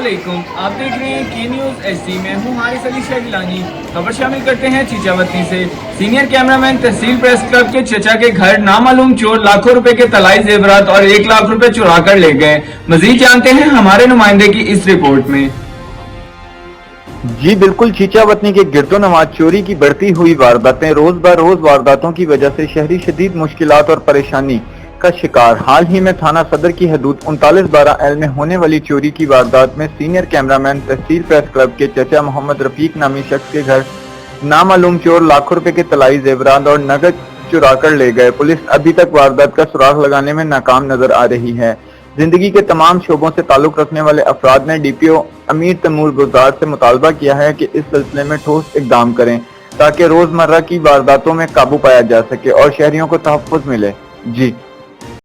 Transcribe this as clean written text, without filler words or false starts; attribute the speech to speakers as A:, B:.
A: अस्सलामुअलैकुम, आप देख रहे हैं की न्यूज़ एचडी। मैं हूं हारिस अली शाह गिलानी। खबर शामिल करते हैं चीचावतनी से। सीनियर कैमरामैन तहसील प्रेस क्लब के चचा के घर नामालूम चोर लाखों रुपए के तलाई जेवरात और 1 लाख रुपए चुरा कर ले गए। मजीद जानते हैं हमारे नुमाइंदे की इस रिपोर्ट में।
B: जी बिल्कुल, चीचावतनी के गिरदो नवाज चोरी की बढ़ती हुई वारदातें रोज ब रोज वारदातों की वजह से शहरी शदीद मुश्किलात और परेशानी का शिकार। हाल ही में थाना सदर की हदूद 3912L में होने वाली चोरी की वारदात में सीनियर कैमरामैन तहसील प्रेस क्लब के चचा मोहम्मद रफीक नामी शख्स के घर नामालूम चोर लाखों रुपए के तलाई जेवरात और नगद चुरा कर ले गए। पुलिस अभी तक वारदात का सुराग लगाने में नाकाम नजर आ रही है। जिंदगी के तमाम शोबों से ताल्लुक रखने वाले अफराद ने DPO अमीर तैमूर गुलजार से मुतालबा किया है कि इस सिलसिले में ठोस इकदाम करें ताकि रोजमर्रा की वारदातों में काबू पाया जा सके और शहरियों को तहफ़्फ़ुज़ मिले। जी।